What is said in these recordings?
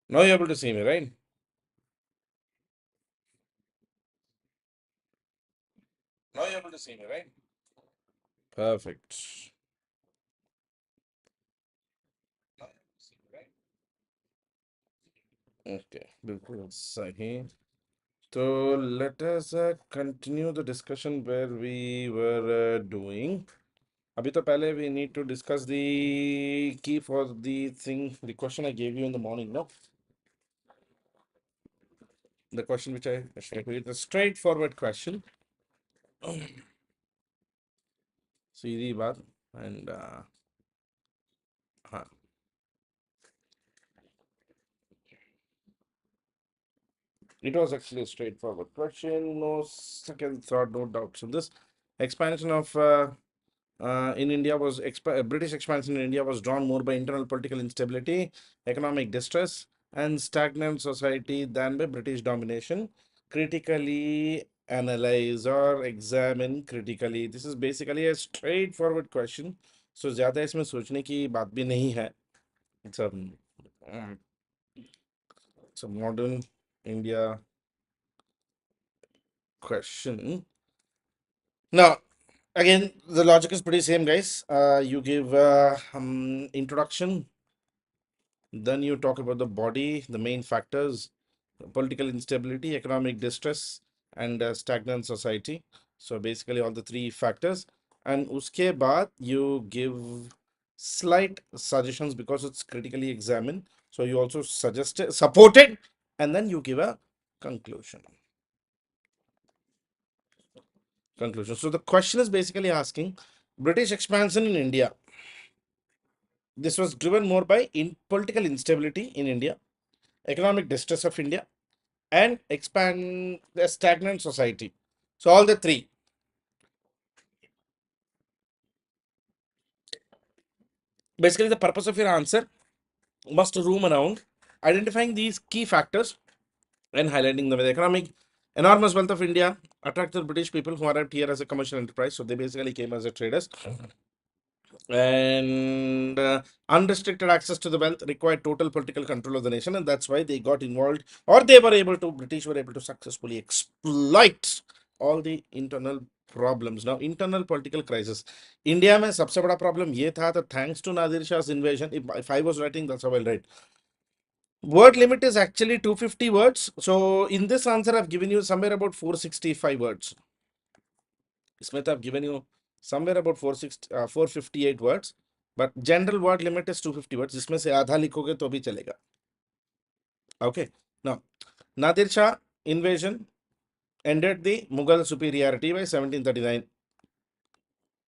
Now you're able to see me, right? Now you're able to see me, right? Perfect. Okay, बिल्कुल सही. So let us continue the discussion where we were doing. अभी तो पहले we need to discuss the key for the thing, the question I gave you in the morning, no? The question which I shared with you, the straightforward question. सीधी बात. And हाँ, it was actually a straightforward question. No second thought, no doubts in this. Expansion of in India was British expansion in India was drawn more by internal political instability, economic distress, and stagnant society than by British domination. Critically analyze or examine critically. This is basically a straightforward question. So ज़्यादा इसमें सोचने की बात भी नहीं है. It's a, it's a modern India question. Now, again, the logic is pretty same, guys. You give introduction, then you talk about the body, the main factors, political instability, economic distress, and stagnant society. So basically, all the three factors. And uske baad you give slight suggestions because it's critically examined. So you also suggest it, support it, and then you give a conclusion. Conclusion. So the question is basically asking British expansion in India. This was driven more by political instability in India, economic distress of India, and expand the stagnant society. So all the three. Basically, the purpose of your answer must roam around identifying these key factors and highlighting them. The economic enormous wealth of India attracted British people who arrived here as a commercial enterprise. So they basically came as a traders. And unrestricted access to the wealth required total political control of the nation, and that's why they got involved, or they were able to, British were able to successfully exploit all the internal problems. Now, internal political crisis, India में सबसे बड़ा problem ये था that thanks to Nadir Shah's invasion, if I was writing, that's how I'll write. Word limit is actually 250 words. So in this answer, I've given you somewhere about 465 words. इसमें तो I've given you somewhere about 458 words, but general word limit is 250 words. जिसमें से आधा लिखोगे तो भी चलेगा. Okay. Now, Nadir Shah invasion ended the Mughal superiority by 1739.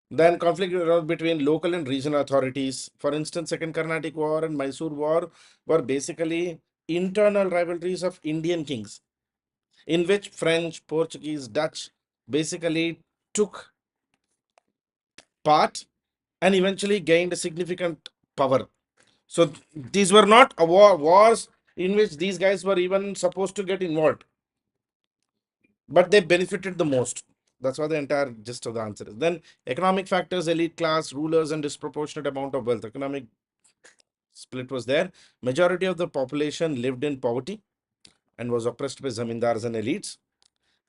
Then conflict arose between local and regional authorities. For instance, Second Carnatic War and Mysore War were basically internal rivalries of Indian kings, in which French, Portuguese, Dutch basically took part and eventually gained a significant power. So these were not a wars in which these guys were even supposed to get involved, but they benefited the most. That's what the entire gist of the answer is. Then economic factors, elite class, rulers, and disproportionate amount of wealth. Economic split was there. Majority of the population lived in poverty and was oppressed by zamindars and elites,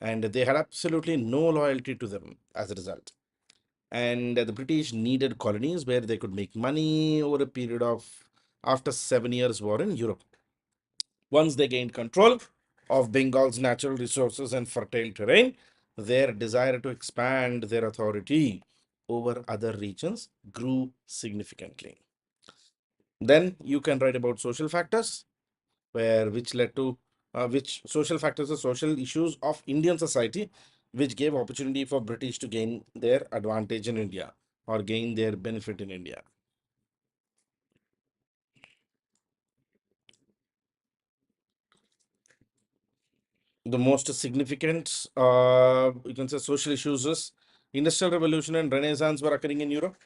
and they had absolutely no loyalty to them as a result. And the British needed colonies where they could make money over a period of after 7 years war in Europe. Once they gained control of Bengal's natural resources and fertile terrain, their desire to expand their authority over other regions grew significantly. Then you can write about social factors, where which led to which social factors are social issues of Indian society, which gave opportunity for British to gain their advantage in India or gain their benefit in India. The most significant, you can say, social issues is industrial revolution and renaissance were occurring in Europe,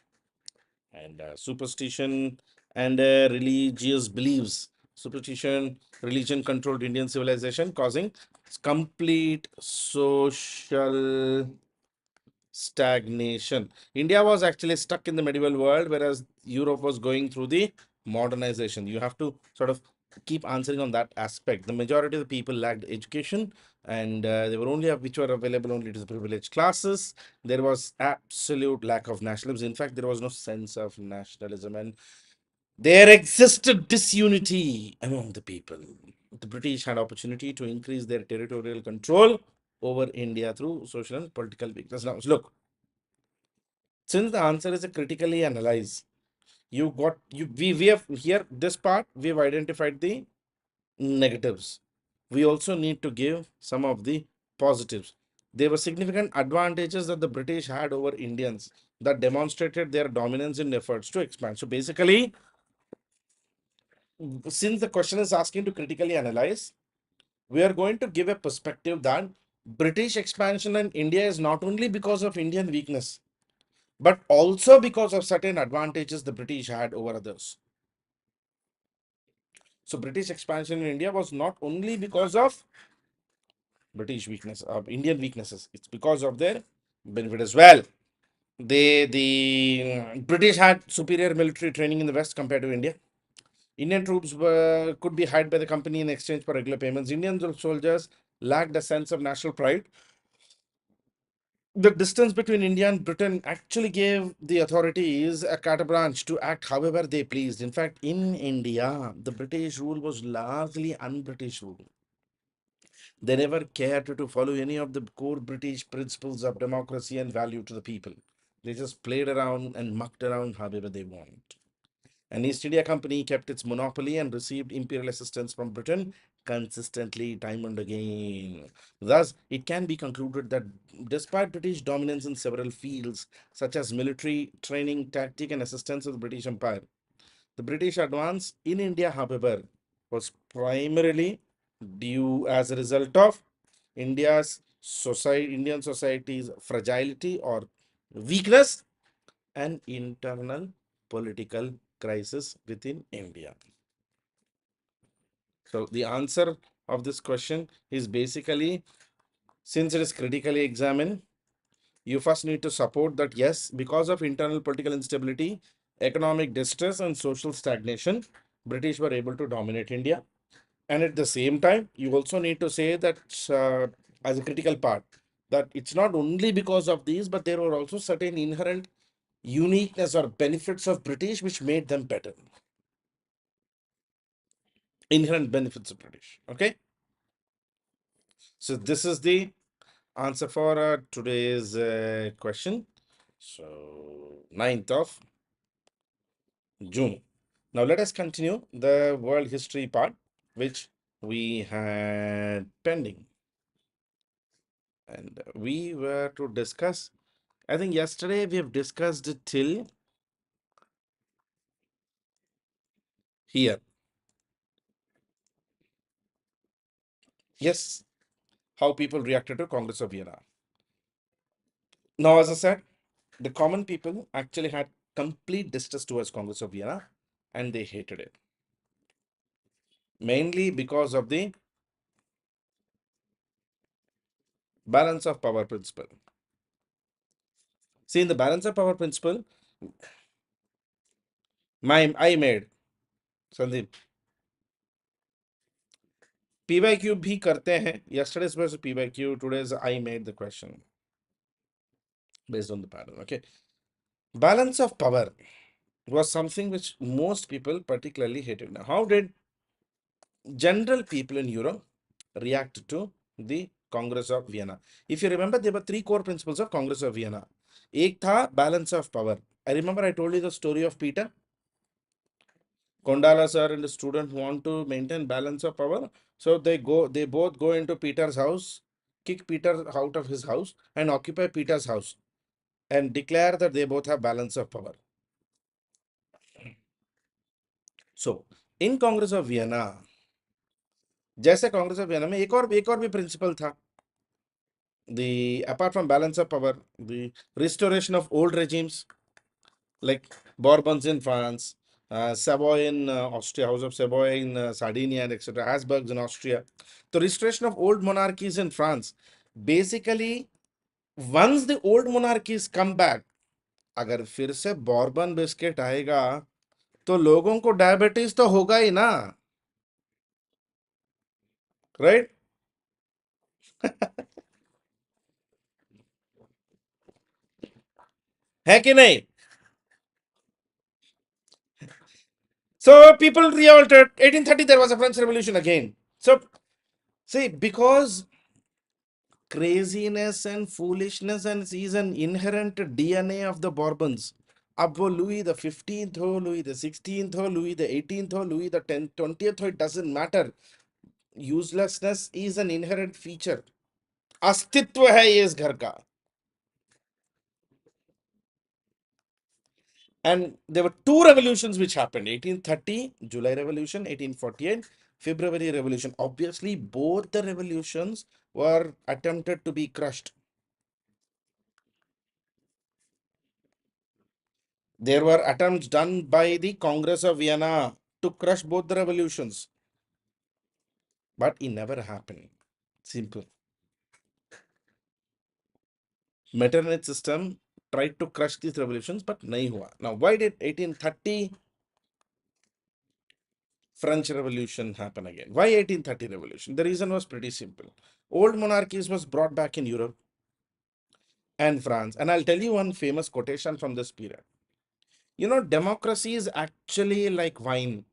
and superstition and religious beliefs. Superstition, religion controlled Indian civilization, causing complete social stagnation. India was actually stuck in the medieval world, whereas Europe was going through the modernization. You have to sort of keep answering on that aspect. The majority of the people lacked education, and they were only which were available only to the privileged classes. There was absolute lack of nationalism. In fact, there was no sense of nationalism, and there existed disunity among the people. The British had opportunity to increase their territorial control over India through social and political weakness. Now, look, since the answer is a critically analyze, you got you we have here this part we've identified the negatives. We also need to give some of the positives. There were significant advantages that the British had over Indians that demonstrated their dominance in efforts to expand. So basically, since the question is asking to critically analyze, we are going to give a perspective that British expansion in India is not only because of Indian weakness, but also because of certain advantages the British had over others. So British expansion in India was not only because of British weakness, Indian weaknesses. It's because of their benefit as well. The British had superior military training in the West compared to India. Indian troops could be hired by the company in exchange for regular payments. Indian soldiers lacked a sense of national pride. The distance between India and Britain actually gave the authorities a carte blanche to act however they pleased. In fact, in India, the British rule was largely un-British rule. They never cared to follow any of the core British principles of democracy and value to the people. They just played around and mucked around however they want. An East India Company kept its monopoly and received imperial assistance from Britain consistently, time and again. Thus, it can be concluded that despite British dominance in several fields, such as military training, tactic, and assistance of the British Empire, the British advance in India, however, was primarily due as a result of Indian society's fragility or weakness and internal political crisis within India. So the answer of this question is basically, since it is critically examined, you first need to support that yes, because of internal political instability, economic distress, and social stagnation, British were able to dominate India. And at the same time, you also need to say that as a critical part, that it's not only because of these, but there were also certain inherent uniqueness or benefits of British which made them better. Inherent benefits of British. Okay. So this is the answer for today's question. So 9th of June. Now let us continue the world history part, which we had pending. And we were to discuss, I think yesterday we have discussed it till here. Yes, how people reacted to Congress of Vienna. Now, as I said, the common people actually had complete distrust towards Congress of Vienna and they hated it. Mainly because of the balance of power principle. See, in the balance of power principle, I made, Sandeep, PYQ भी करते हैं. Yesterday's was PYQ, today's I made the question based on the pattern. Okay. Balance of power was something which most people particularly hated. Now, how did general people in Europe react to the Congress of Vienna? If you remember, there were three core principles of Congress of Vienna. एक था balance of power. I remember I told you the story of Peter. Kondala sir and the student want to maintain balance of power. So they both go into Peter's house, kick Peter out of his house and occupy Peter's house and declare that they both have balance of power. So in Congress of Vienna, जैसे Congress of Vienna में एक और भी principal था. The apart from balance of power, the restoration of old regimes like Bourbons in France, Savoy in Austria, House of Savoy in Sardinia, and etc. Habsburgs in Austria. The restoration of old monarchies in France. Basically, once the old monarchies come back, अगर फिर से Bourbon biscuit आएगा तो लोगों को diabetes तो होगा ही ना. right? है कि नहीं? So people revolted. 1830, there was a French Revolution again. So see, because craziness and foolishness and is an inherent DNA of the Bourbons. अब वो Louis the 15th हो, Louis the 16th हो, Louis the 18th हो, Louis the 10th, 20th हो, it doesn't matter. Uselessness is an inherent feature. अस्तित्व है ये इस घर का. And there were two revolutions which happened: 1830, July Revolution; 1848, February Revolution. Obviously, both the revolutions were attempted to be crushed. There were attempts done by the Congress of Vienna to crush both the revolutions, but it never happened. Simple. Metternich system tried to crush these revolutions, but nahi hua. Now, why did 1830 French Revolution happen again? Why 1830 Revolution? The reason was pretty simple. Old monarchies was brought back in Europe and France. And I'll tell you one famous quotation from this period. You know, democracy is actually like wine.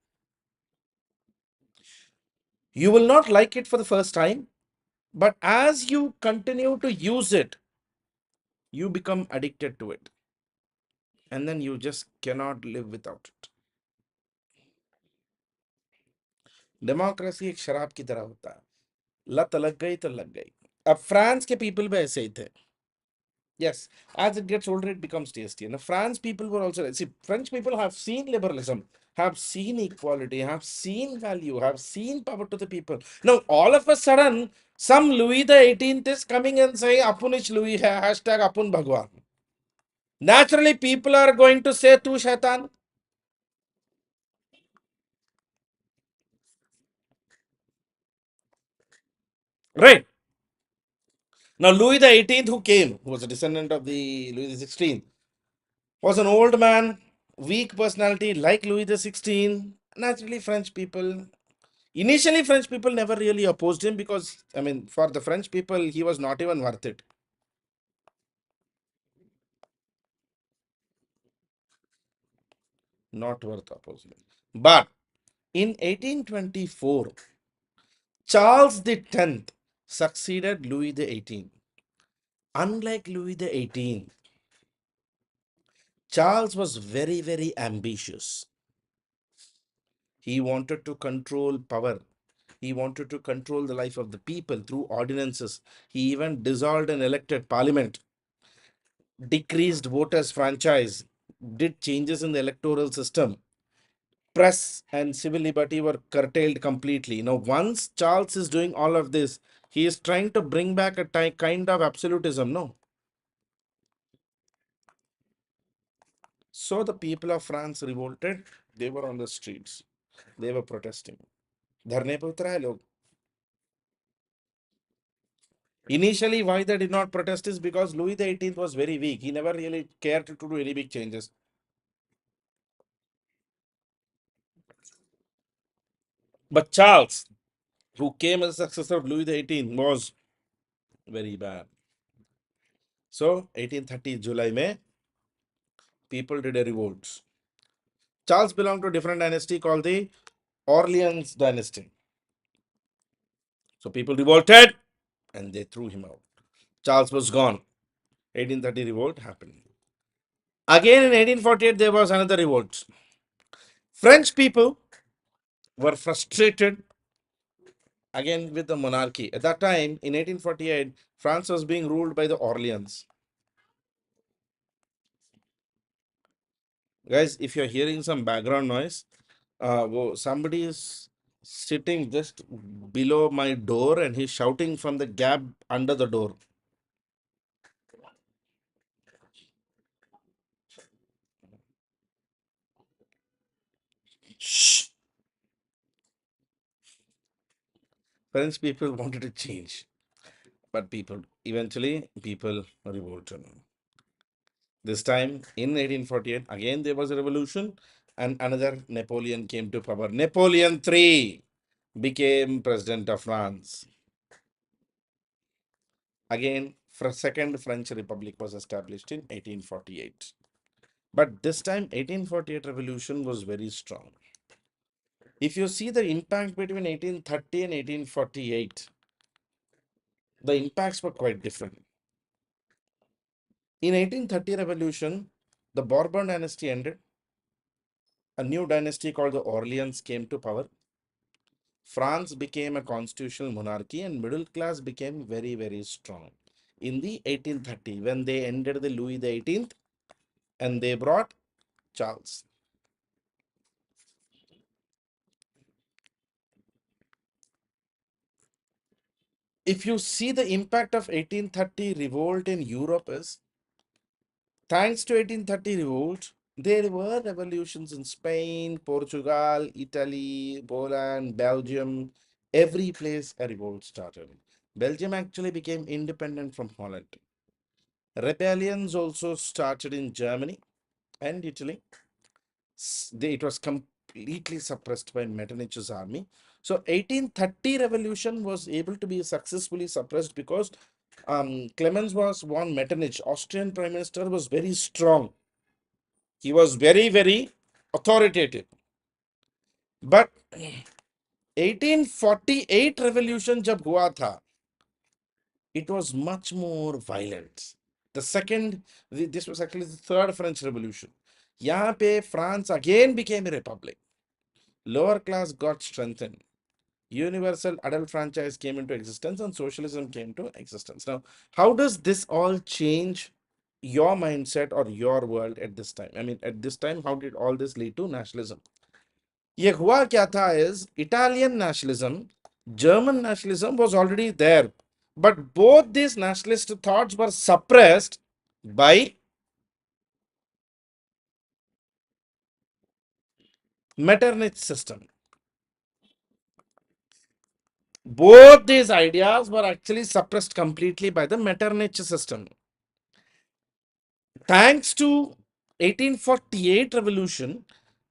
You will not like it for the first time, but as you continue to use it, you become addicted to it. And then you just cannot live without it. Democracy एक शराब की तरह होता है, लत लग गई तो लग गई. अब फ्रांस के पीपल भी ऐसे ही थे. Yes, as it gets older, it becomes tasty. And the France people were also, see, French people have seen liberalism, have seen equality, have seen value, have seen power to the people. Now, all of a sudden, some Louis the 18th is coming and saying, Apunich Louis hai, hashtag Apun Bhagwan. Naturally, people are going to say, Tu Shaitan. Right. Now, Louis the 18th, who came, who was a descendant of the Louis the 16th, was an old man, weak personality like Louis the 16th. Naturally, French people. Initially, French people never really opposed him because, I mean, for the French people, he was not even worth it. Not worth opposing. But in 1824, Charles the 10th succeeded Louis the 18th. Unlike Louis the 18th, Charles was very, very ambitious. He wanted to control power. He wanted to control the life of the people through ordinances. He even dissolved an elected parliament, decreased voters' franchise, did changes in the electoral system. Press and civil liberty were curtailed completely. Now, once Charles is doing all of this, he is trying to bring back a kind of absolutism. No. So the people of France revolted. They were on the streets. They were protesting. धरने पे उतरा है लोग. Initially, why they did not protest is because Louis the 18th was very weak. He never really cared to do any big changes. But Charles, who came as a successor of Louis the 18th, was very bad. So, 1830 July May, people did a revolt. Charles belonged to a different dynasty called the Orleans dynasty. So, people revolted and they threw him out. Charles was gone. 1830 revolt happened. Again in 1848, there was another revolt. French people were frustrated again with the monarchy. At that time, in 1848, France was being ruled by the Orleans. Guys, if you're hearing some background noise, somebody is sitting just below my door and he's shouting from the gap under the door. Shh. French people wanted to change, but eventually people revolted. This time in 1848, again there was a revolution and another Napoleon came to power. Napoleon III. became president of France. Again, Second French Republic was established in 1848. But this time, 1848 revolution was very strong. If you see the impact between 1830 and 1848, the impacts were quite different. In 1830 revolution, the Bourbon dynasty ended. A new dynasty called the Orleans came to power. France became a constitutional monarchy and middle class became very, very strong. In the 1830, when they ended the Louis the 18th and they brought Charles. If you see the impact of 1830 revolt in Europe is, thanks to 1830 revolt, there were revolutions in Spain, Portugal, Italy, Poland, Belgium. Every place a revolt started. Belgium actually became independent from Holland. Rebellions also started in Germany and Italy. It was completely suppressed by Metternich's army. So 1830 revolution was able to be successfully suppressed because Clemens was von Metternich, Austrian prime minister, was very strong. He was very, very authoritative. But 1848 revolution जब हुआ था, it was much more violent. The second, this was actually the third French Revolution. यहाँ पे France again became a republic. Lower class got strengthened. Universal adult franchise came into existence and socialism came to existence. Now, how does this all change your mindset or your world at this time? I mean, at this time, how did all this lead to nationalism? ये हुआ क्या था is Italian nationalism, German nationalism was already there, but both these nationalist thoughts were suppressed by Metternich system. Both these ideas were actually suppressed completely by the Metternich system. Thanks to 1848 revolution,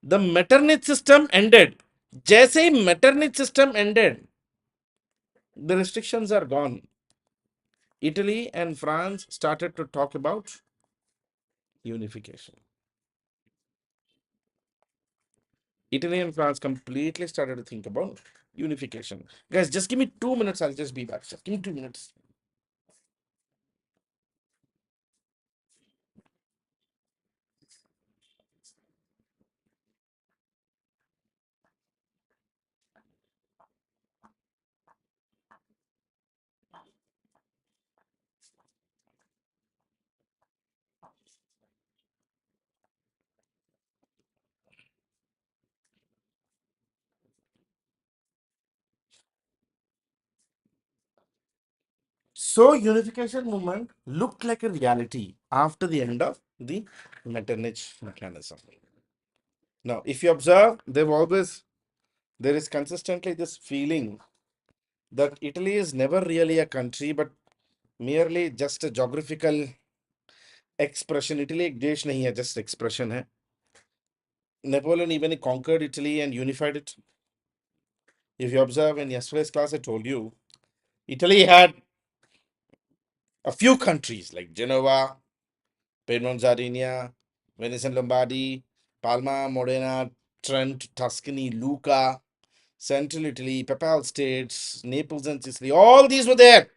the Metternich system ended. जैसे ही Metternich system ended, the restrictions are gone. Italy and France started to talk about unification. Italy and France completely started to think about unification. Guys, just give me 2 minutes. I'll just be back. Just give me 2 minutes. So, unification movement looked like a reality after the end of the Metternich mechanism. Now, if you observe, there is consistently this feeling that Italy is never really a country, but merely just a geographical expression. Italy एक देश नहीं है, just expression है. Napoleon even conquered Italy and unified it. If you observe in yesterday's class, I told you, Italy had a few countries like Genoa, Piedmont, Sardinia, Venice and Lombardy, Palma, Modena, Trent, Tuscany, Lucca, Central Italy, Papal States, Naples and Sicily. All these were there.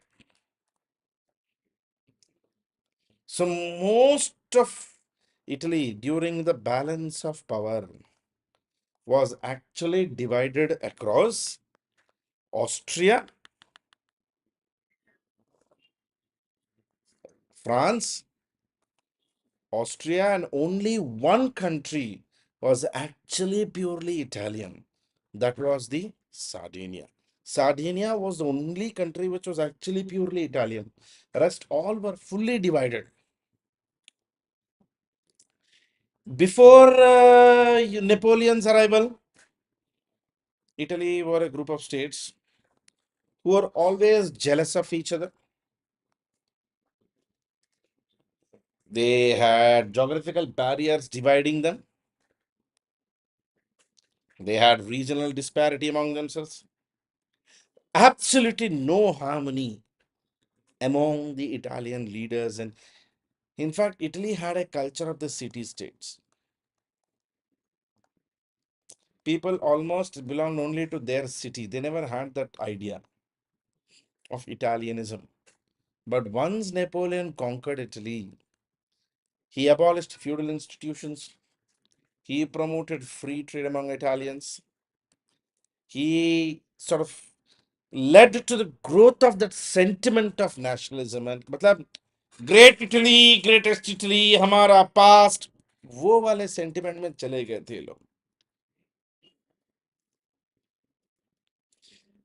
So most of Italy during the balance of power was actually divided across Austria, France, Austria, and only one country was actually purely Italian. That was the Sardinia. Sardinia was the only country which was actually purely Italian. Rest all were fully divided. Before Napoleon's arrival, Italy were a group of states who were always jealous of each other. They had geographical barriers dividing them. They had regional disparity among themselves. absolutely no harmony among the Italian leaders. And in fact, Italy had a culture of the city states. People almost belonged only to their city. They never had that idea of Italianism. But once Napoleon conquered Italy, he abolished feudal institutions, he promoted free trade among Italians, he sort of led to the growth of that sentiment of nationalism. And मतलब great Italy greatest Italy हमारा past वो वाले sentiment में चले गए थे लोग.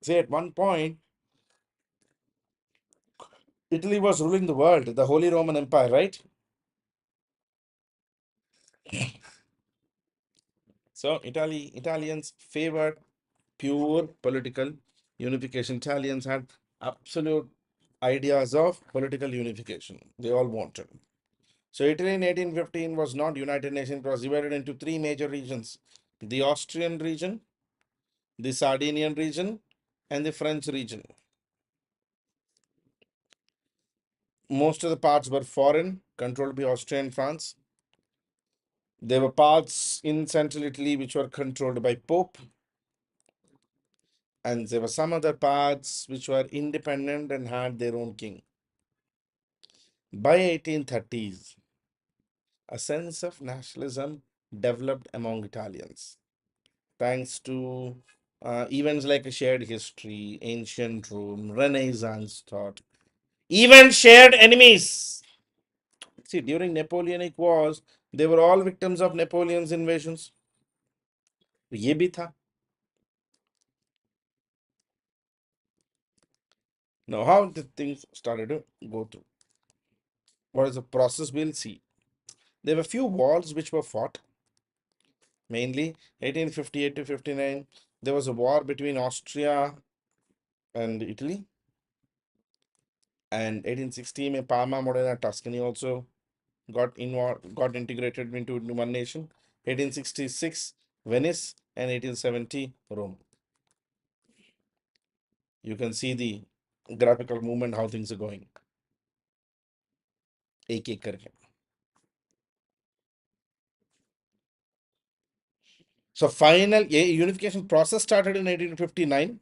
Say at one point, Italy was ruling the world, the Holy Roman Empire, right? So Italians favored pure political unification. Italians had absolute ideas of political unification. They all wanted. So Italy in 1815 was not United Nations. It was divided into three major regions: the Austrian region, the Sardinian region, and the French region. Most of the parts were foreign, controlled by Austria and France. There were parts in central Italy which were controlled by Pope, and there were some other parts which were independent and had their own king. By 1830s, a sense of nationalism developed among Italians, thanks to events like a shared history, ancient Rome, Renaissance thought, even shared enemies. See, during Napoleonic Wars, they were all victims of Napoleon's invasions. ये भी था. Now, how the things started to go through? What is the process? We'll see. There were few wars which were fought, mainly 1858 to 59. There was a war between Austria and Italy, and 1860 में Parma, Modena, Tuscany also got involved, got integrated into one nation. 1866 Venice and 1870 Rome. You can see the graphical movement how things are going. एक एक करके. So final unification process started in 1859,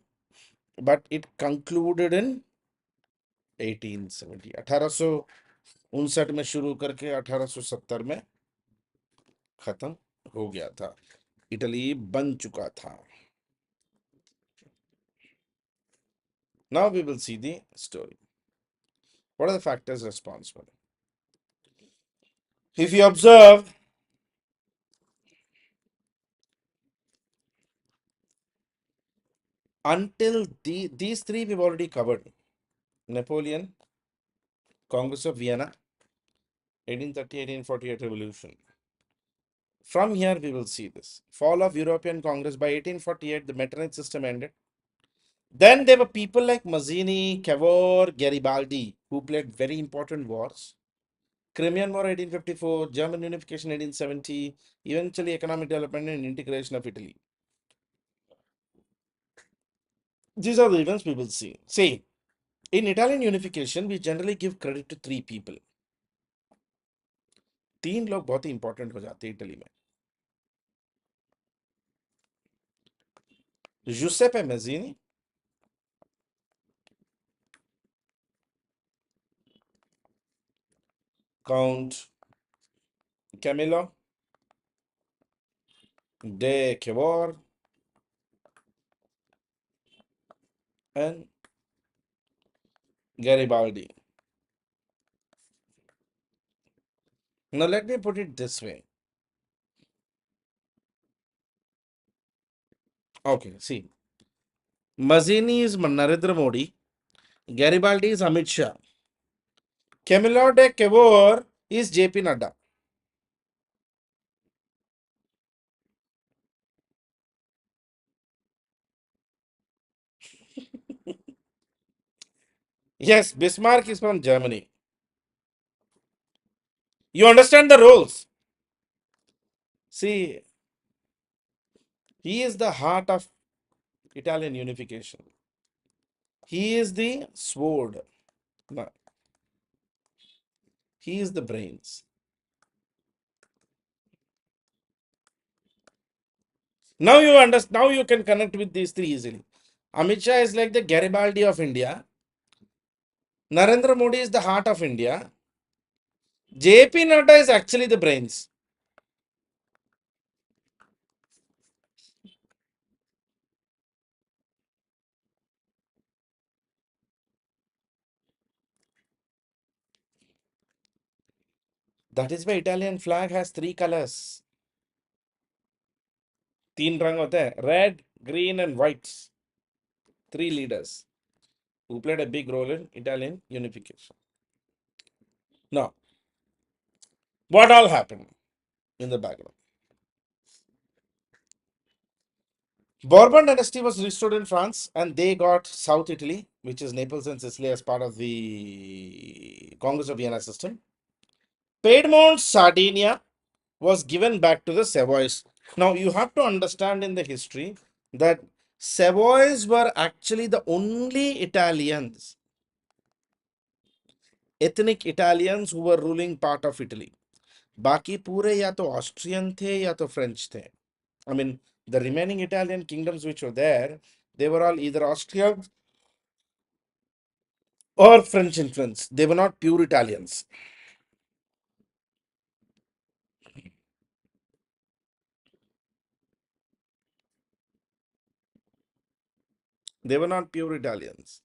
but it concluded in 1870. 1859 में शुरू करके 1870 में खत्म हो गया था. इटली बन चुका था. Now we will see the story. What are the factors responsible? If you observe, until these three we've already covered: Napoleon, Congress of Vienna, 1830, 1848 revolution. From here we will see this. Fall of European Congress. By 1848, the Metternich system ended. Then there were people like Mazzini, Cavour, Garibaldi, who played very important wars. Crimean War 1854, German unification 1870, eventually economic development and integration of Italy. These are the events we will see. See, in Italian unification, we generally give credit to three people. तीन लोग बहुत ही important हो जाते हैं Italy में. Giuseppe Mazzini, Count Camillo de Cavour, and Garibaldi. Now let me put it this way. Okay, see, Mazzini is Narendra Modi, Garibaldi is Amit Shah, Camillo de Cavour is JP Nadda. Yes, Bismarck is from Germany. You understand the roles. See, he is the heart of Italian unification. He is the sword. No, he is the brains. Now you understand. Now you can connect with these three easily. Amit Shah is like the Garibaldi of India. Narendra Modi is the heart of India. JP Nadda is actually the brains. That is why Italian flag has three colors. तीन रंग होते हैं, red, green and whites. Three leaders who played a big role in Italian unification. Now, what all happened in the background? Bourbon dynasty was restored in France and they got South Italy, which is Naples and Sicily, as part of the Congress of Vienna system. Piedmont, Sardinia was given back to the Savoys. Now, you have to understand in the history that Savoys were actually the only Italians, ethnic Italians who were ruling part of Italy. बाकी पूरे या तो Austrian थे या तो French थे. I mean, the remaining Italian kingdoms which were there, they were all either Austrian or French influence. They were not pure Italians. They were not pure Italians.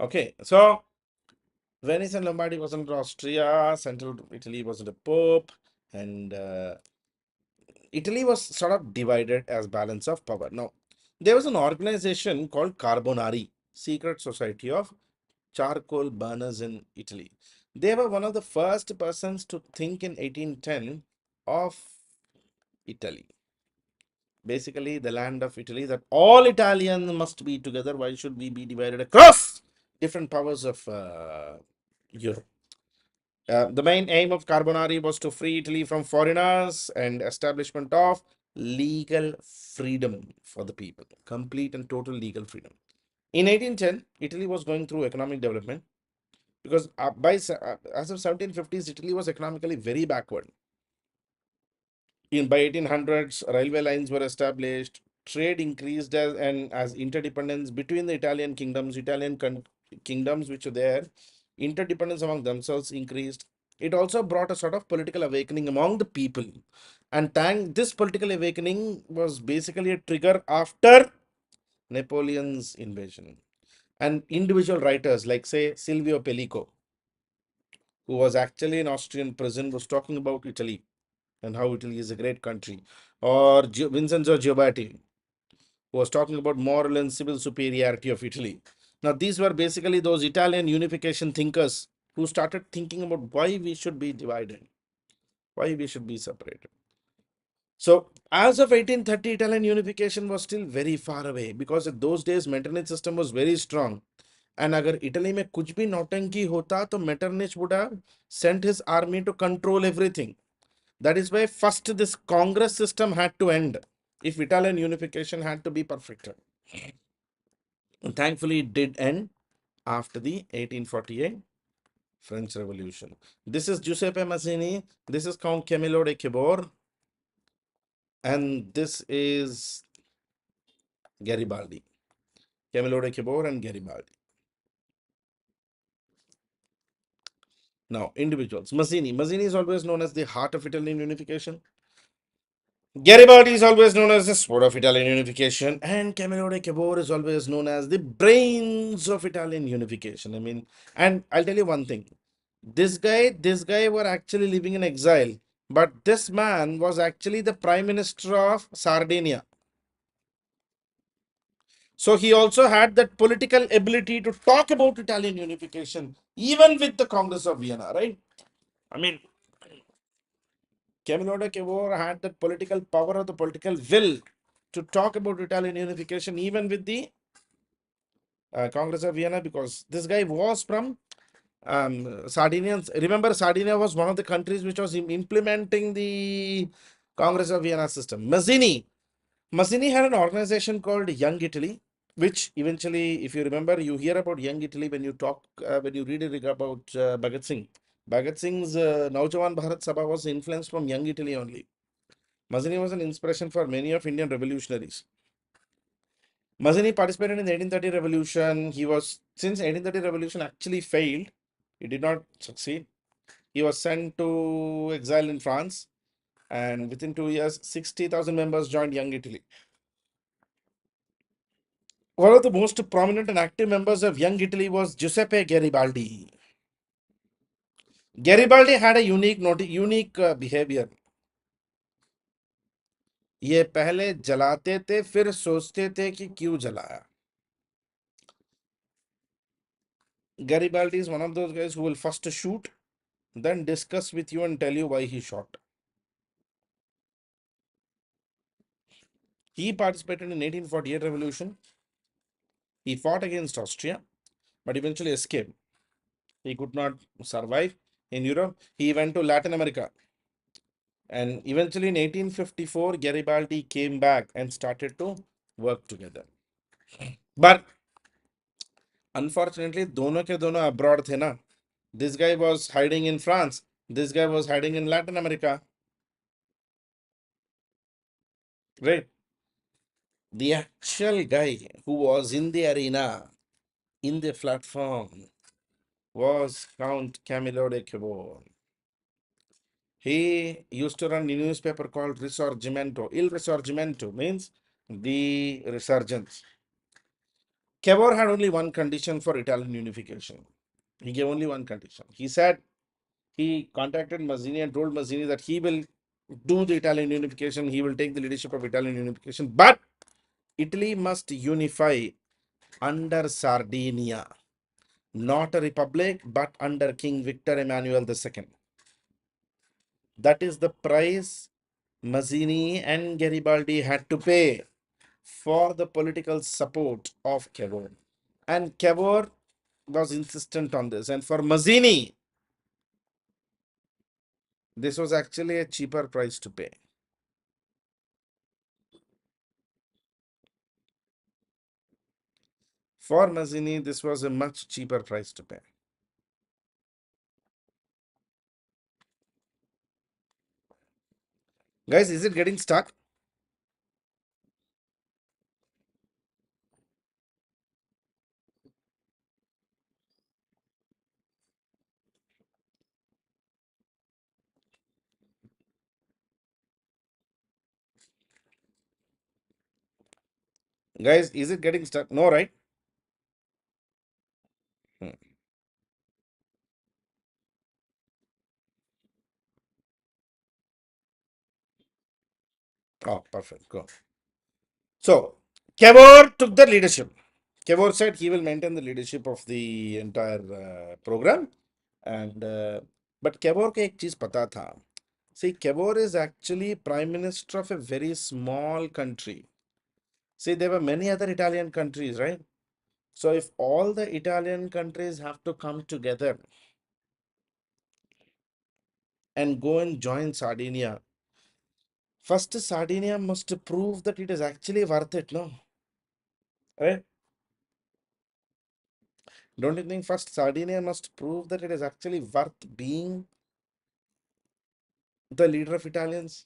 Okay, so Venice and Lombardy was under Austria, central Italy was under Pope, and Italy was sort of divided as balance of power. Now, there was an organization called Carbonari, secret society of charcoal burners in Italy. They were one of the first persons to think in 1810 of Italy. Basically, the land of Italy, that all Italians must be together. Why should we be divided across different powers of Europe? The main aim of Carbonari was to free Italy from foreigners and establishment of legal freedom for the people, complete and total legal freedom. In 1810, Italy was going through economic development because as of 1750s, Italy was economically very backward. By 1800s, railway lines were established, trade increased as interdependence between the Italian kingdoms, kingdoms which were there, interdependence among themselves increased. It also brought a sort of political awakening among the people. And this political awakening was basically a trigger after Napoleon's invasion. And individual writers like, say, Silvio Pellico, who was actually in Austrian prison, was talking about Italy and how Italy is a great country. Or Vincenzo Giobbati, who was talking about moral and civil superiority of Italy. Now, these were basically those Italian unification thinkers who started thinking about why we should be divided, why we should be separated. So, as of 1830, Italian unification was still very far away because at those days, Metternich system was very strong. And अगर Italy में कुछ भी नौटंकी होता तो Metternich would have sent his army to control everything. That is why first this Congress system had to end if Italian unification had to be perfected. And thankfully, it did end after the 1848 French Revolution. This is Giuseppe Mazzini. This is Count Camillo de Cavour. And this is Garibaldi. Camillo de Cavour and Garibaldi. Now, individuals. Mazzini. Mazzini is always known as the heart of Italian unification. Garibaldi is always known as the sword of Italian unification, and Camillo de Cavour is always known as the brains of Italian unification. I mean, and I'll tell you one thing: this guy were actually living in exile, but this man was actually the prime minister of Sardinia. So he also had that political ability to talk about Italian unification, even with the Congress of Vienna, right? I mean, Camillo de Cavour had the political power or the political will to talk about Italian unification, even with the Congress of Vienna, because this guy was from Sardinians. Remember, Sardinia was one of the countries which was implementing the Congress of Vienna system. Mazzini Mazzini had an organization called Young Italy, which eventually, if you remember, you hear about Young Italy when you talk, when you read about Bhagat Singh. Bhagat Singh's Naujawan Bharat Sabha was influenced from Young Italy only. Mazzini was an inspiration for many of Indian revolutionaries. Mazzini participated in the 1830 revolution. He was, since 1830 revolution actually failed, he did not succeed. He was sent to exile in France, and within 2 years, 60,000 members joined Young Italy. One of the most prominent and active members of Young Italy was Giuseppe Garibaldi. Garibaldi had a unique behavior. ये पहले जलाते थे फिर सोचते थे कि क्यों जलाया. Garibaldi is one of those guys who will first shoot, then discuss with you and tell you why he shot. He participated in 1848 revolution. He fought against Austria, but eventually escaped. He could not survive in Europe. He went to Latin America. And eventually in 1854, Garibaldi came back and started to work together. But unfortunately, दोनों के दोनों abroad थे ना. This guy was hiding in France. This guy was hiding in Latin America. Right? The actual guy who was in the arena, in the platform, was Count Camillo de Cavour. He used to run a newspaper called Risorgimento. Il Risorgimento means the resurgence. Cavour had only one condition for Italian unification. He gave only one condition. He said he contacted Mazzini and told Mazzini that he will do the Italian unification. He will take the leadership of Italian unification. But Italy must unify under Sardinia. Not a republic, but under King Victor Emmanuel II. That is the price Mazzini and Garibaldi had to pay for the political support of Cavour. And Cavour was insistent on this. And for Mazzini, this was actually a cheaper price to pay. For Mazzini, this was a much cheaper price to pay. Guys, is it getting stuck? Guys, is it getting stuck? No, right? Hmm. Oh, perfect. Go. So, Cavour took the leadership. Cavour said he will maintain the leadership of the entire program. And but Cavour को एक चीज पता था. See, Cavour is actually prime minister of a very small country. See, there were many other Italian countries, right? So if all the Italian countries have to come together and go and join Sardinia, first Sardinia must prove that it is actually worth it, no? Right? Don't you think first Sardinia must prove that it is actually worth being the leader of Italians?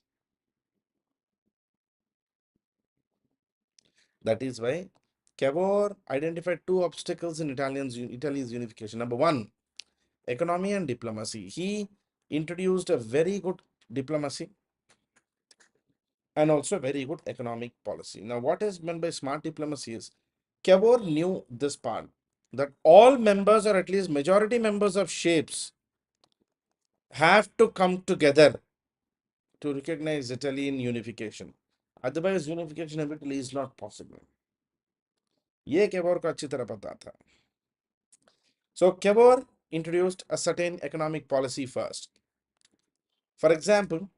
That is why Cavour identified two obstacles in Italy's unification. Number one, economy and diplomacy. He introduced a very good diplomacy and also a very good economic policy. Now, what is meant by smart diplomacy is Cavour knew this part, that all members or at least majority members of shapes have to come together to recognize Italy in unification. Otherwise, unification of Italy is not possible. ये Cavour को अच्छी तरह पता था. So Cavour introduced a certain economic policy first. For example,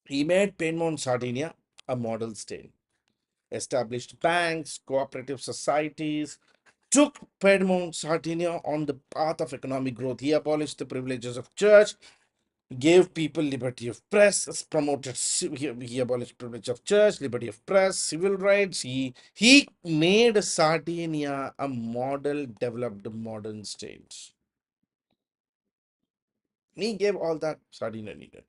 he made Piedmont Sardinia a model state, established banks, cooperative societies, took Piedmont Sardinia on the path of economic growth. He abolished the privileges of church, gave people liberty of press, promoted, he abolished privilege of church, liberty of press, civil rights. He made Sardinia a model developed modern state. He gave all that Sardinia needed.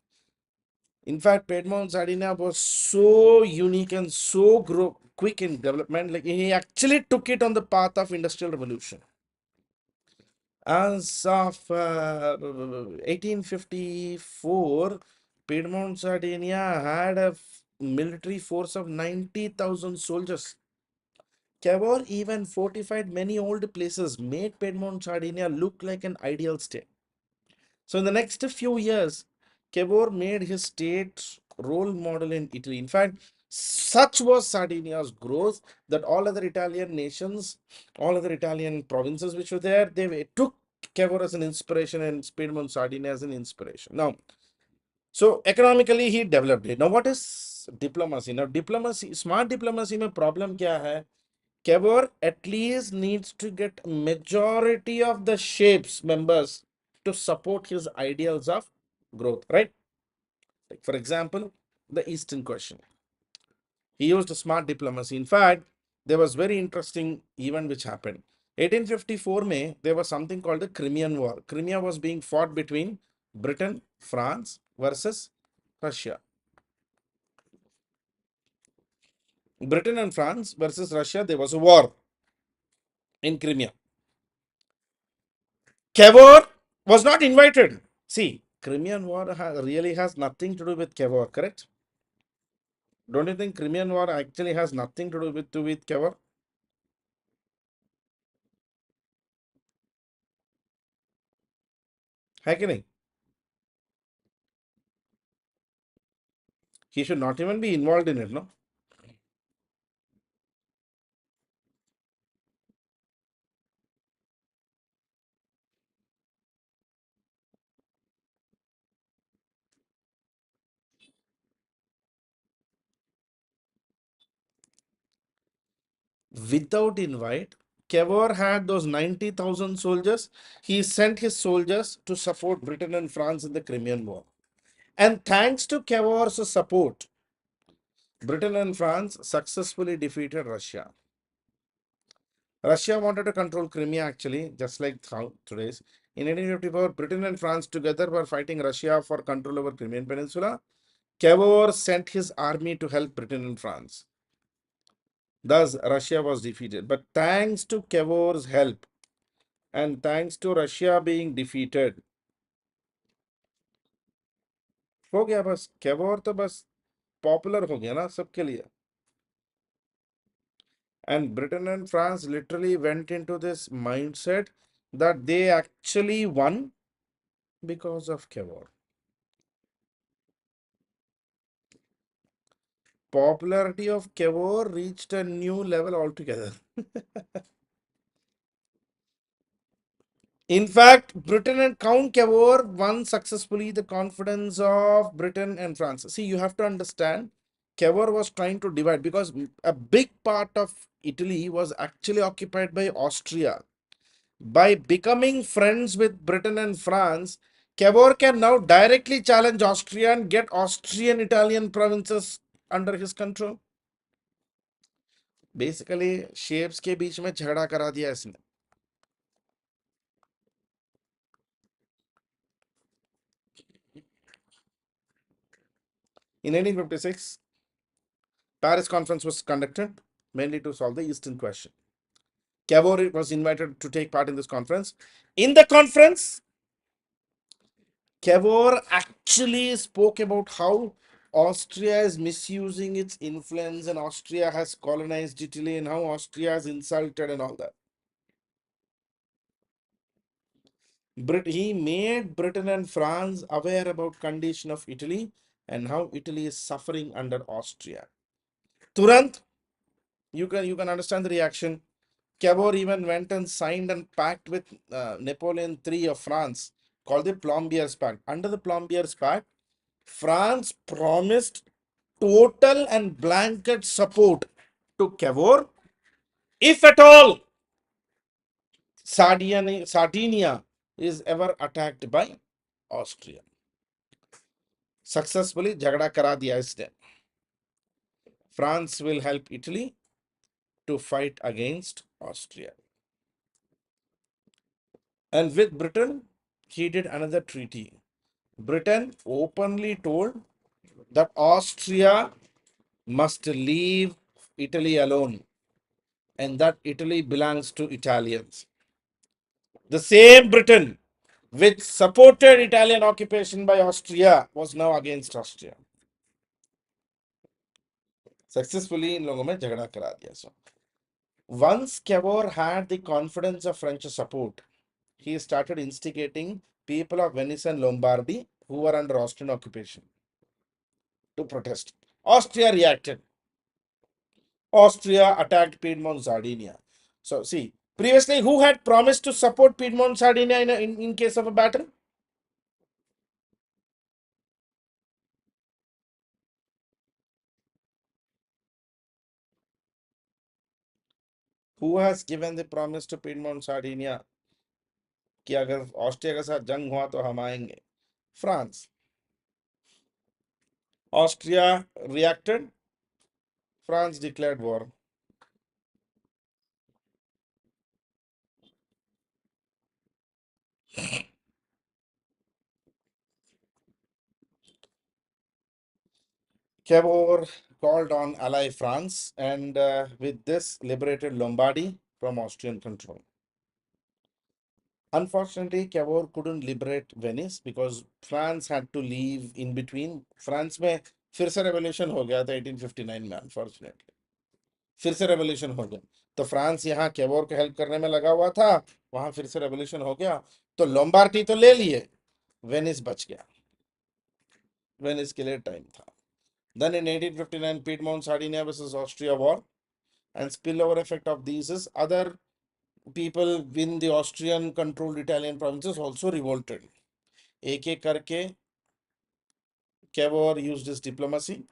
In fact, Piedmont Sardinia was so unique and so quick in development. Like he actually took it on the path of industrial revolution. As of 1854, Piedmont Sardinia had a military force of 90,000 soldiers. Cavour even fortified many old places, made Piedmont Sardinia look like an ideal state. So in the next few years, Cavour made his state role model in Italy. In fact, such was Sardinia's growth that all other Italian nations, all other Italian provinces which were there, they took Cavour as an inspiration and Piedmont Sardinia as an inspiration. Now, so economically he developed it. Now, what is diplomacy? Now, diplomacy, smart diplomacy में problem क्या है? Cavour at least needs to get majority of the shapes members to support his ideals of growth, right? Like for example, the Eastern question. He used smart diplomacy. In fact, there was very interesting event which happened. 1854 May, there was something called the Crimean War. Crimea was being fought between Britain, France versus Russia. Britain and France versus Russia, there was a war in Crimea. Cavour was not invited. See, Crimean War really has nothing to do with Cavour, correct? Don't you think Crimean War actually has nothing to do with Cavour? है कि नहीं? He should not even be involved in it, no? Without invite, Cavour had those 90,000 soldiers. He sent his soldiers to support Britain and France in the Crimean War. And thanks to Cavour's support, Britain and France successfully defeated Russia. Russia wanted to control Crimea actually, just like how today's. In 1854, Britain and France together were fighting Russia for control over Crimean Peninsula. Cavour sent his army to help Britain and France. Thus, Russia was defeated. But thanks to Cavour's help and thanks to Russia being defeated, हो गया बस Cavour तो बस popular हो गया ना सबके लिए. And Britain and France literally went into this mindset that they actually won because of Cavour. Popularity of Cavour reached a new level altogether. In fact, Britain and Count Cavour won successfully the confidence of Britain and France. See, you have to understand, Cavour was trying to divide because a big part of Italy was actually occupied by Austria. By becoming friends with Britain and France, Cavour can now directly challenge Austria and get Austrian Italian provinces under his control. Basically, shapes के बीच में झगड़ा करा दिया इसने. In 1856, Paris Conference was conducted mainly to solve the Eastern question. Cavour was invited to take part in this conference. In the conference, Cavour actually spoke about how Austria is misusing its influence and Austria has colonized Italy and how Austria is insulted and all that. He made Britain and France aware about condition of Italy and how Italy is suffering under Austria. Turant, you can understand the reaction. Cavour even went and signed and pact with Napoleon III of France called the Plombiers Pact. Under the Plombiers Pact, France promised total and blanket support to Cavour if at all Sardinia is ever attacked by Austria. Successfully झगड़ा करा दिया इसने. France will help Italy to fight against Austria. And with Britain, he did another treaty. Britain openly told that Austria must leave Italy alone and that Italy belongs to Italians. The same Britain which supported Italian occupation by Austria was now against Austria. Successfully इन लोगों में झगड़ा करा दिया. So once Cavour had the confidence of French support, he started instigating people of Venice and Lombardy who were under Austrian occupation to protest. Austria reacted. Austria attacked Piedmont, Sardinia. So, see, previously, who had promised to support Piedmont, Sardinia in case of a battle? Who has given the promise to Piedmont, Sardinia कि अगर Austria के साथ जंग हुआ तो हम आएंगे? France. Austria reacted. France declared war. Cavour called on ally France and with this liberated Lombardy from Austrian control. Unfortunately, Cavour couldn't liberate Venice because France had to leave in between. France में फिर से revolution हो गया था 1859 में. Unfortunately, फिर से revolution हो गया. तो फ्रांस यहाँ कैवोर के हेल्प करने में लगा हुआ था, वहां फिर से revolution हो गया. तो लोम्बार्डी तो ले लिए, वेनिस बच गया. वेनिस के लिए टाइम था. Then in 1859, Piedmont, Sardinia versus Austria war, and spillover effect of these is other people in the Austrian controlled Italian provinces also revolted. एक एक करके Cavour used his diplomacy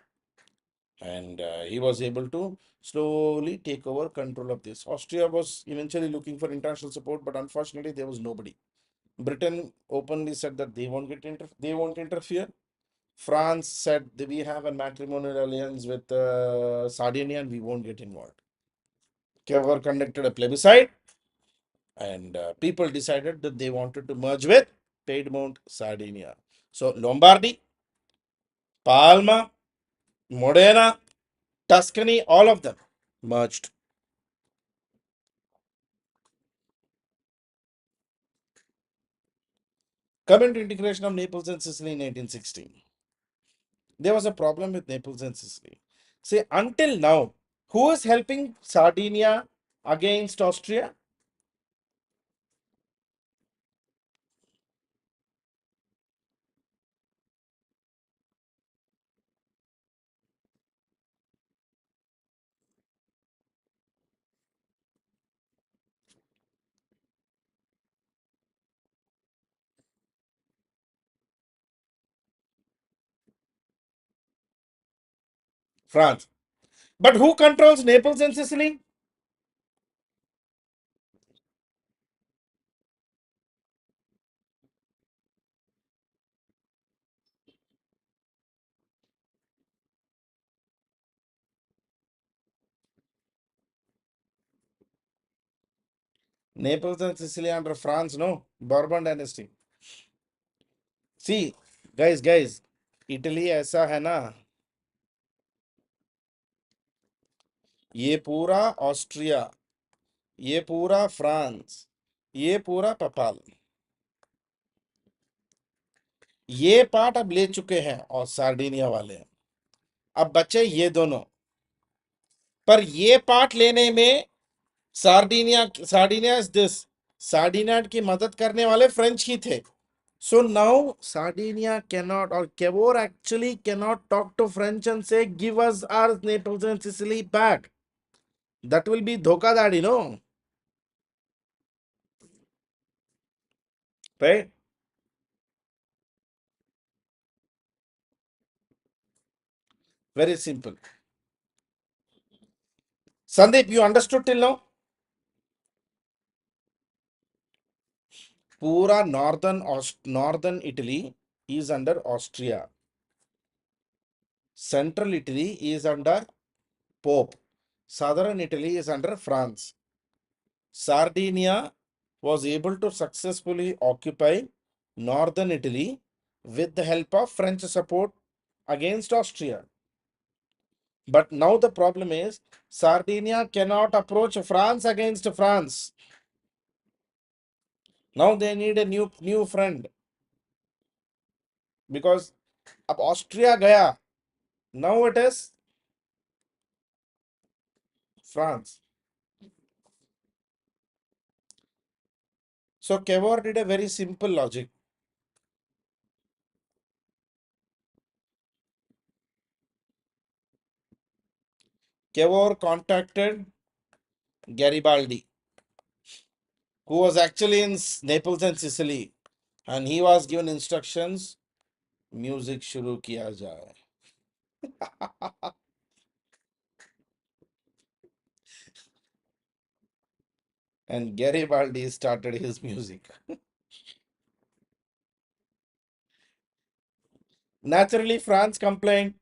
and he was able to slowly take over control of this. Austria was eventually looking for international support, but unfortunately there was nobody. Britain openly said that they won't interfere. France said that we have a matrimonial alliance with Sardinia and we won't get involved. Cavour conducted a plebiscite and people decided that they wanted to merge with Piedmont, Sardinia. So Lombardy, Palma, Modena, Tuscany, all of them merged. Coming to integration of Naples and Sicily in 1816. There was a problem with Naples and Sicily. See, until now, who is helping Sardinia against Austria? France. But who controls Naples and Sicily? Naples and Sicily under France, no? Bourbon dynasty. See, guys, Italy ऐसा है ना, ये पूरा Austria, ये पूरा France, ये पूरा पपाल, ये पार्ट अब ले चुके हैं और सार्डिनिया वाले. अब बचे ये दोनों, पर ये पार्ट लेने में सार्डिनिया इज दिस, सार्डिनिया की मदद करने वाले फ्रेंच ही थे. So now Sardinia cannot, or Cavour actually cannot talk to French and say, give us our Naples and Sicily back. That will be dhokadadi, no? Right? Very simple. Sandeep, you understood till now? Pura northern Italy is under Austria. Central Italy is under Pope. Southern Italy is under France. Sardinia was able to successfully occupy northern Italy with the help of French support against Austria. But now the problem is Sardinia cannot approach France against France. Now they need a new friend because अब Austria गया. Now it is France. So Cavour did a very simple logic. Cavour contacted Garibaldi, who was actually in Naples and Sicily, and he was given instructions, music shuru kiya jaye. And Garibaldi started his music. Naturally, France complained.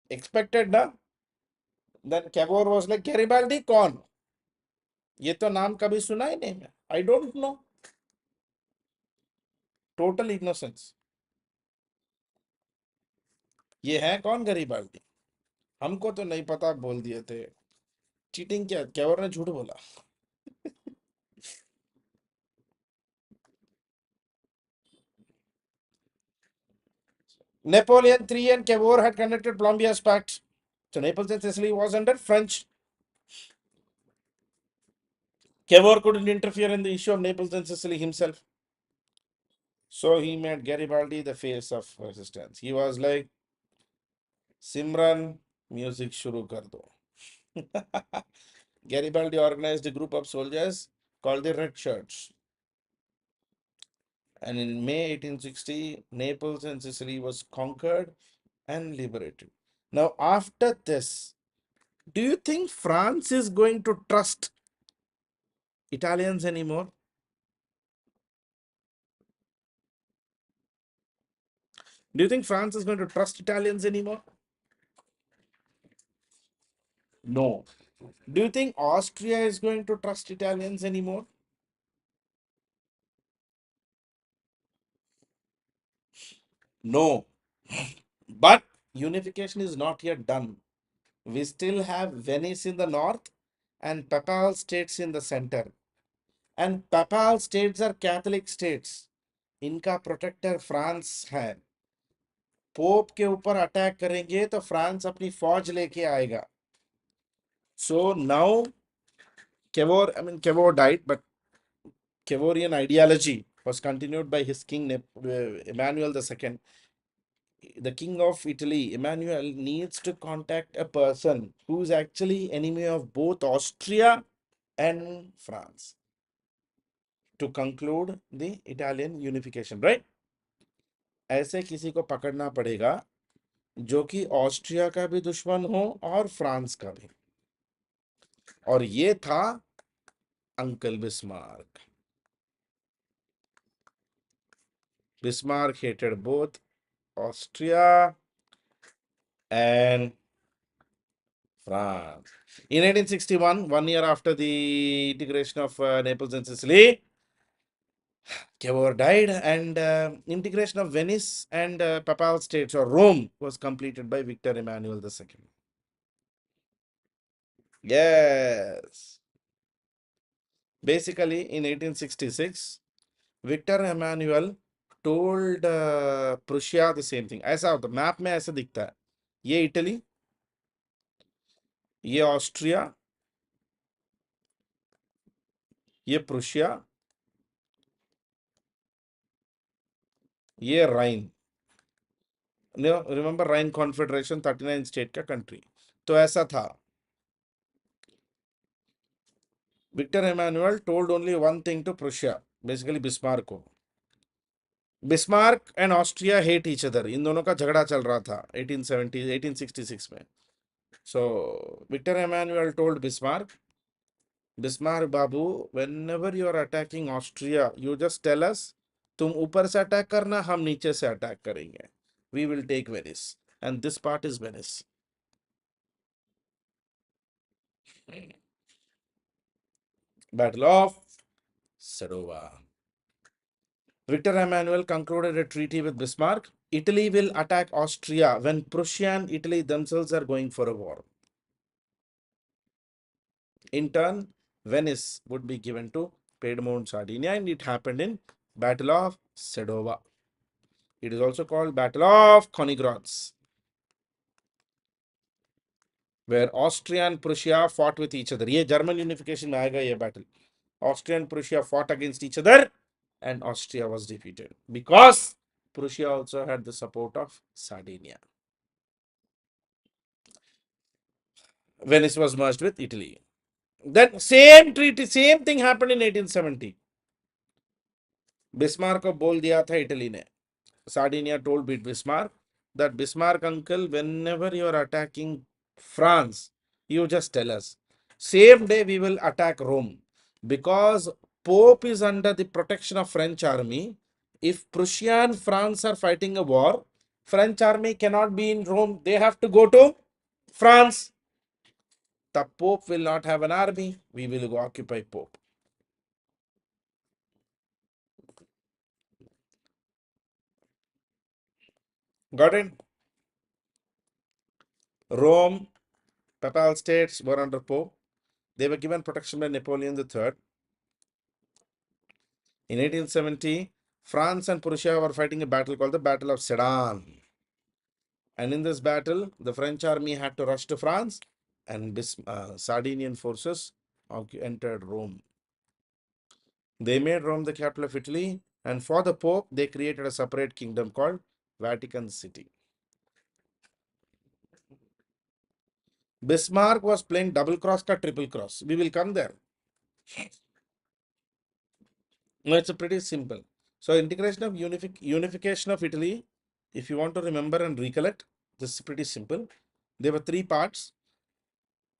Expected, na? Then Cavour was like, Garibaldi कौन? ये तो नाम कभी सुना ही नहीं मैं. I don't know. Total innocence. ये है कौन गरीबाल्दी? हमको तो नहीं पता बोल दिए थे. चीटिंग क्या? कैवर ने झूठ बोला. Napoleon III and Cavour had conducted Columbia's Pact. So Naples and Sicily was under French. Cavour couldn't interfere in the issue of Naples and Sicily himself. So he made Garibaldi the face of resistance. He was like, Simran, music shuru kar do. Garibaldi organized a group of soldiers called the Red Shirts. And in May 1860, Naples and Sicily was conquered and liberated. Now, after this, do you think France is going to trust Italians anymore? Do you think France is going to trust Italians anymore? No. Do you think Austria is going to trust Italians anymore? No. But unification is not yet done. We still have Venice in the north and Papal states in the center. And Papal states are Catholic states. इनका protector France है. Pope के ऊपर attack करेंगे तो France अपनी फौज लेके आएगा. So now Cavour, I mean Cavour died, but Cavourian ideology was continued by his king Emmanuel II. The king of Italy, Emmanuel, needs to contact a person who is actually enemy of both Austria and France to conclude the Italian unification, right? ऐसे किसी को पकड़ना पड़ेगा जो कि Austria का भी दुश्मन हो और फ्रांस का भी. और ये था uncle Bismarck. Bismarck hated both Austria and France. In 1861, 1 year after the integration of Naples and Sicily, Cavour died, and integration of Venice and Papal States or Rome was completed by Victor Emmanuel II. Yes. Basically, in 1866, Victor Emmanuel told Prussia the same thing. ऐसा होता map में ऐसा दिखता है. ये Italy, ये Austria, ये Prussia, ये Rhine. Remember Rhine confederation 39 state का कंट्री. तो ऐसा था. Victor Emmanuel told only one thing to Prussia, basically Bismarck को. Bismarck and Austria hate each other. इन दोनों का झगड़ा चल रहा था 1866 में. So Victor Emmanuel told Bismarck बाबू, whenever you are attacking Austria, you just tell us तुम ऊपर से अटैक करना, हम नीचे से अटैक करेंगे. We will take Venice. and this part is Venice. Battle of Sedova. Victor Emmanuel concluded a treaty with Bismarck. Italy will attack Austria when Prussia and Italy themselves are going for a war. In turn, Venice would be given to Piedmont, Sardinia, and it happened in Battle of Sedova. It is also called Battle of Königgrätz, where Austria and Prussia fought with each other. ये German unification में आएगा ये battle. Austria and Prussia fought against each other, and Austria was defeated because Prussia also had the support of Sardinia. Venice was merged with Italy. That same treaty, same thing happened in 1870. Bismarck को बोल दिया था Italy ने. Sardinia told Bismarck that Bismarck uncle, whenever you are attacking France, you just tell us. Same day we will attack Rome because Pope is under the protection of French army. If Prussia and France are fighting a war, French army cannot be in Rome. They have to go to France. The Pope will not have an army. We will go occupy Pope. Got it? Rome, Papal states were under Pope. They were given protection by Napoleon III. In 1870, France and Prussia were fighting a battle called the Battle of Sedan. And in this battle, the French army had to rush to France, and Sardinian forces entered Rome. They made Rome the capital of Italy, and for the Pope, they created a separate kingdom called Vatican City. Bismarck was playing double cross or triple cross. We will come there. No, it's a pretty simple. So integration of unification of Italy, if you want to remember and recollect, this is pretty simple. There were three parts.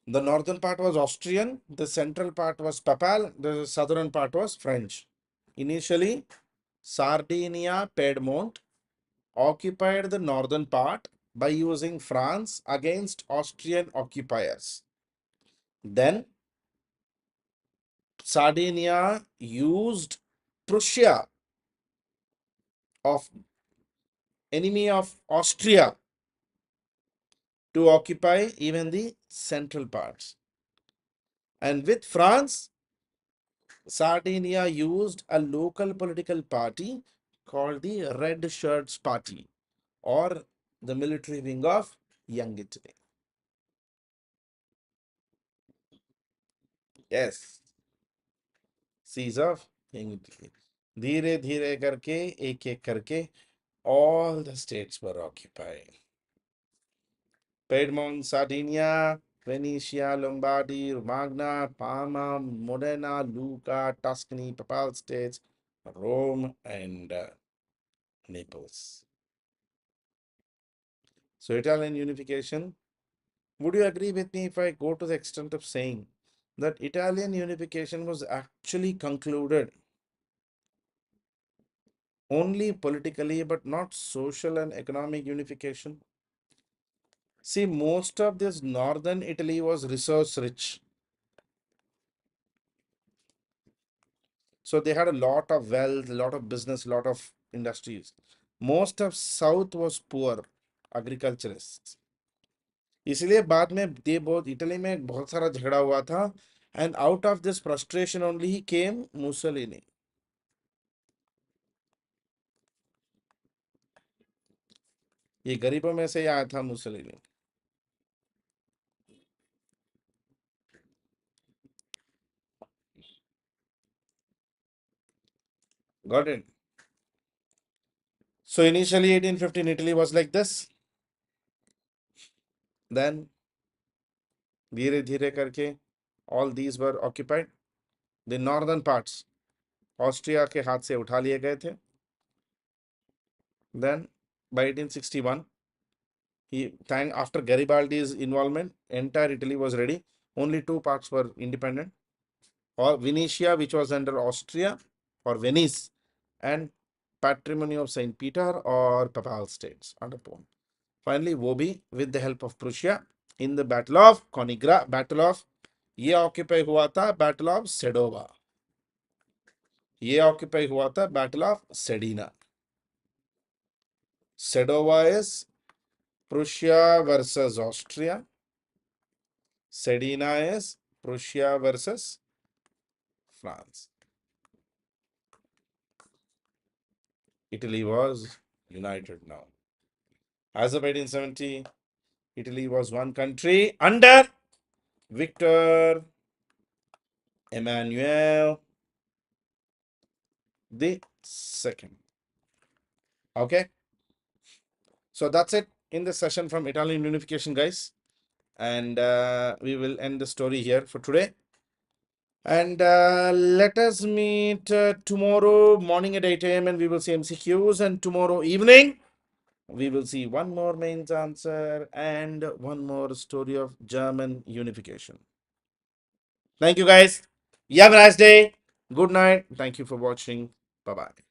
The northern part was Austrian, the central part was Papal, the southern part was French. Initially, Sardinia, Piedmont occupied the northern part by using France against Austrian occupiers. Then Sardinia used Prussia, of enemy of Austria, to occupy even the central parts. And with France, Sardinia used a local political party called the Red Shirts Party, or the military wing of Young Italy. Yes, siege of Young Italy. धीरे धीरे करके एक एक करके all the states were occupied. Piedmont, Sardinia, Venetia, Lombardy, Romagna, Parma, Modena, Lucca, Tuscany, Papal States, Rome, and Naples. So Italian unification. Would you agree with me if I go to the extent of saying that Italian unification was actually concluded only politically but not social and economic unification? See, most of this northern Italy was resource rich. So they had a lot of wealth, a lot of business, a lot of industries. Most of south was poor, agriculturists. इसलिए बाद में दे बहुत Italy में बहुत सारा झगड़ा हुआ था, and out of this frustration only he came Mussolini. ये गरीबों में से ही आया था Mussolini. Got it? So initially 1815 Italy was like this. Then धीरे धीरे करके all these were occupied. The northern parts Austria के हाथ से उठा लिए गए थे. Then by 1861 after Garibaldi's involvement, entire Italy was ready. Only two parts were independent, or Venetia, which was under Austria, or Venice, and Patrimony of Saint Peter or Papal States under Pope. Finally, वो भी with the help of Prussia in the Battle of Konigra, Battle of ये occupy हुआ था battle of Sadowa, ये occupy हुआ था battle of Sedan. Sadowa is Prussia versus Austria, Sedan is Prussia versus France. Italy was united now. As of 1870, Italy was one country under Victor Emmanuel the second. Okay, so that's it in the session from Italian unification, guys, and we will end the story here for today. And let us meet tomorrow morning at 8 a.m. and we will see MCQs, and tomorrow evening we will see one more mains answer and one more story of German unification. Thank you, guys. You have a nice day. Good night. Thank you for watching. Bye-bye.